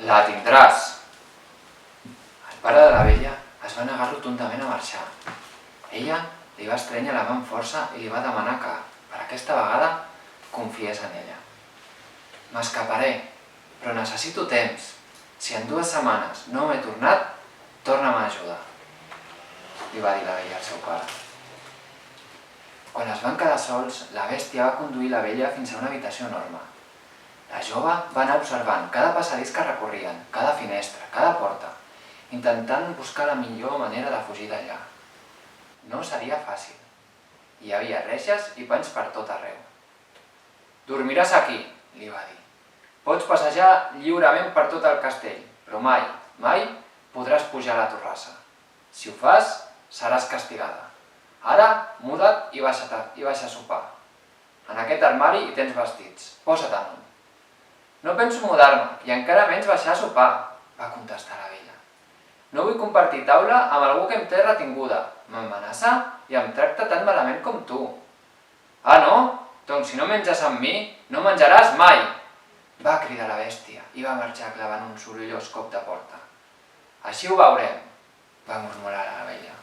La tindràs. El pare de la vella es va negar rotundament a marxar. Ella li va estrènyer la mà amb força i li va demanar que, per aquesta vegada, confiés en ella. M'escaparé, però necessito temps. Si en 2 setmanes no m'he tornat, torna'm a ajudar, li va dir la vella al seu pare. Quan es van quedar sols, la bèstia va conduir la vella fins a una habitació enorme. La jove va anar observant cada passadís que recorrien, cada finestra, cada porta, intentant buscar la millor manera de fugir d'allà. No seria fàcil. Hi havia reixes i panys per tot arreu. «Dormiràs aquí», li va dir. «Pots passejar lliurement per tot el castell, però mai, mai podràs pujar a la torrassa. Si ho fas, seràs castigada. Ara, muda't i baixa a sopar. En aquest armari hi tens vestits, posa't en un». «No penso mudar-me, i encara menys baixar a sopar», va contestar la vella. «No vull compartir taula amb algú que em té retinguda. M'amenaça i em tracta tan malament com tu». «Ah, no? Doncs si no menges amb mi, no menjaràs mai!», va cridar la bèstia i va marxar clavant un sorollós cop de porta. «Així ho veurem», va murmurar la vella.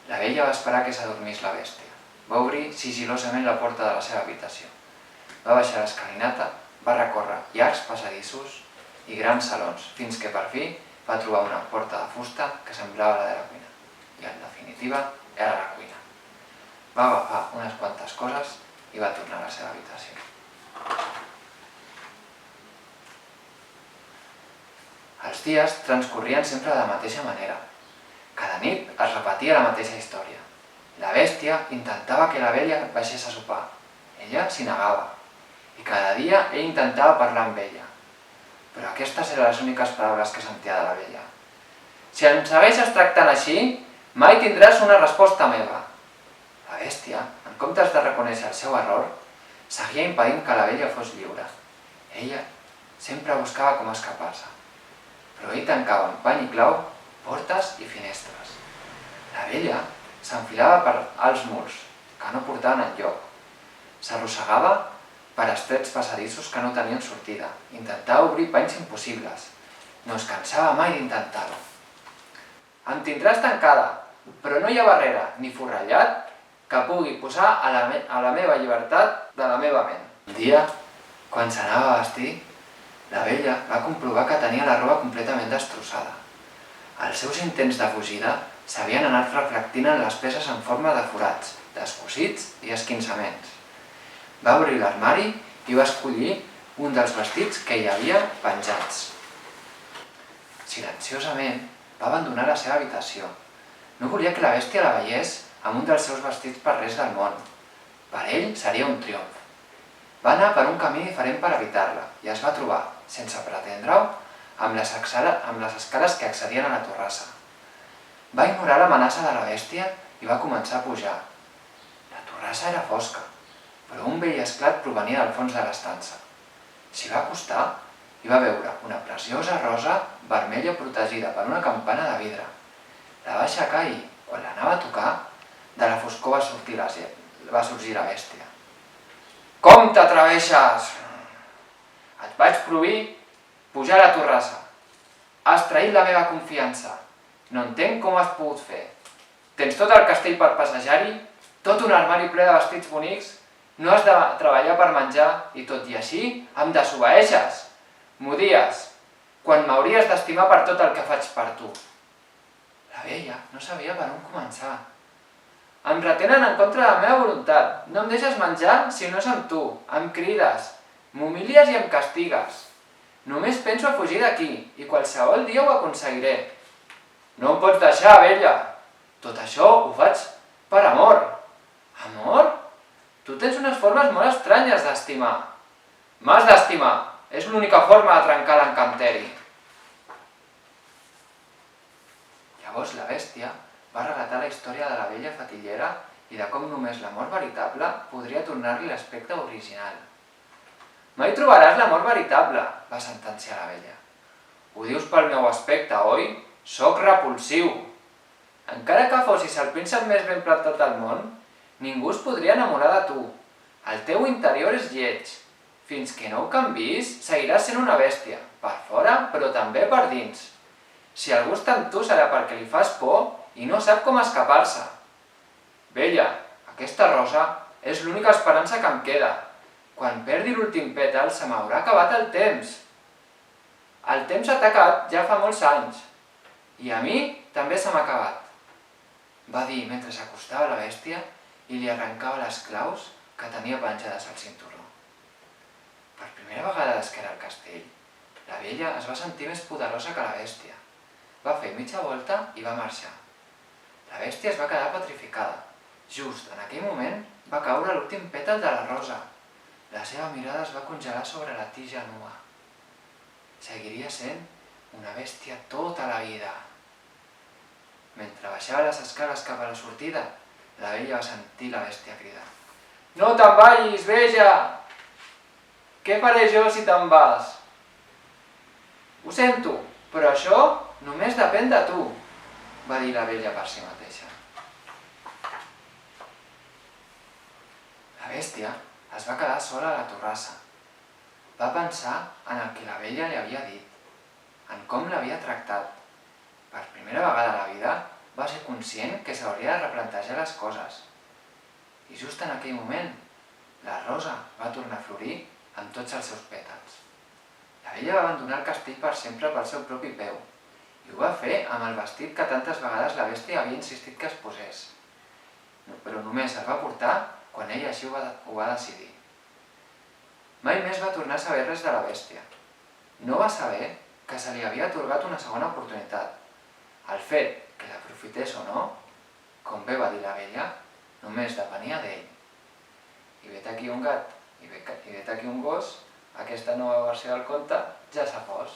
La vella va esperar que s'adormís la bèstia. Va obrir sigil·losament la porta de la seva habitació. Va baixar l'escalinata, va recórrer llargs passadissos i grans salons, fins que per fi va trobar una porta de fusta que semblava la de la cuina. I en definitiva era la cuina. Va agafar unes quantes coses i va tornar a la seva habitació. Els dies transcorrien sempre de la mateixa manera. Cada nit es repetia la mateixa història. La bèstia intentava que la vella baixés a sopar. Ella s'hi negava. I cada dia ell intentava parlar amb ella. Però aquestes eren les úniques paraules que sentia de la vella. «Si em segueixes tractant així, mai tindràs una resposta meva». La bèstia, en comptes de reconèixer el seu error, seguia impedint que la vella fos lliure. Ella sempre buscava com escapar-se. Però ell tancava amb pany i clau portes i finestres. La vella s'enfilava per alts murs, que no portaven enlloc. S'arrossegava per estrets passadissos que no tenien sortida. Intentava obrir panys impossibles. No es cansava mai d'intentar-ho. «Em tindràs tancada, però no hi ha barrera ni forrellat que pugui posar a la meva llibertat de la meva ment». Un dia, quan s'anava a vestir, la vella va comprovar que tenia la roba completament destrossada. Els seus intents de fugida s'havien anat reflectint en les peces en forma de forats, descosits i esquinçaments. Va obrir l'armari i va escollir un dels vestits que hi havia penjats. Silenciosament va abandonar la seva habitació. No volia que la bèstia la veiés amb un dels seus vestits per res del món. Per ell seria un triomf. Va anar per un camí diferent per evitar-la i es va trobar, sense pretendre-ho, amb les escales que accedien a la torrassa. Va ignorar l'amenaça de la bèstia i va començar a pujar. La torrassa era fosca, però un vell esclat provenia del fons de l'estança. S'hi va acostar i va veure una preciosa rosa vermella protegida per una campana de vidre. La va aixecar i, quan l'anava a tocar, de la foscor va sorgir la bèstia. «Com t'atreveixes? Et vaig prohibir pujar a la torrassa. Has traït la meva confiança. No entenc com has pogut fer. Tens tot el castell per passejar-hi, tot un armari ple de vestits bonics, no has de treballar per menjar i tot i així em desobeeixes. M'odies, quan m'hauries d'estimar per tot el que faig per tu». La vella no sabia per on començar. «Em retenen en contra de la meva voluntat. No em deixes menjar si no és amb tu. Em crides, m'humilies i em castigues. Només penso a fugir d'aquí i qualsevol dia ho aconseguiré». «No em pots deixar, vella. Tot això ho faig per amor». «Amor? Tu tens unes formes molt estranyes d'estimar». «M'has d'estimar. És l'única forma de trencar l'encanteri». Llavors la bèstia va relatar la història de la vella fatillera i de com només l'amor veritable podria tornar-li l'aspecte original. «Mai trobaràs l'amor veritable», va sentenciar la vella. «Ho dius pel meu aspecte, oi? Soc repulsiu. Encara que fossis el príncep més ben plantat del món, ningú es podria enamorar de tu. El teu interior és lleig. Fins que no ho canvis, seguiràs sent una bèstia, per fora, però també per dins. Si algú està amb tu serà perquè li fas por i no sap com escapar-se. Vella, aquesta rosa és l'única esperança que em queda. Quan perdi l'últim pètal se m'haurà acabat el temps. El temps s'ha tacat ja fa molts anys. I a mi també se m'ha acabat, va dir mentre s'acostava a la bèstia i li arrencava les claus que tenia penjades al cinturó. Per primera vegada des que era al castell, la vella es va sentir més poderosa que la bèstia. Va fer mitja volta i va marxar. La bèstia es va quedar petrificada. Just en aquell moment va caure l'últim pètal de la rosa. La seva mirada es va congelar sobre la tija nua. Seguiria sent una bèstia tota la vida. Mentre baixava les escales cap a la sortida, la vella va sentir la bèstia cridar: «No te'n vagis, vella! Què faré jo si te'n vas?» «Ho sento, però això només depèn de tu», va dir la vella per si mateixa. La bèstia es va quedar sola a la torrassa. Va pensar en el que la vella li havia dit, en com l'havia tractat. Per primera vegada a la vida va ser conscient que s'hauria de replantejar les coses. I just en aquell moment, la rosa va tornar a florir amb tots els seus pètals. La vella va abandonar el castell per sempre pel seu propi peu, i ho va fer amb el vestit que tantes vegades la bèstia havia insistit que es posés. Però només el va portar quan ella així ho va decidir. Mai més va tornar a saber res de la bèstia. No va saber que se li havia atorgat una segona oportunitat. El fet que l'aprofités o no, com bé va dir la vella, només depenia d'ell. I vet aquí un gat i vet aquí un gos, aquesta nova versió del conte ja s'ha fos.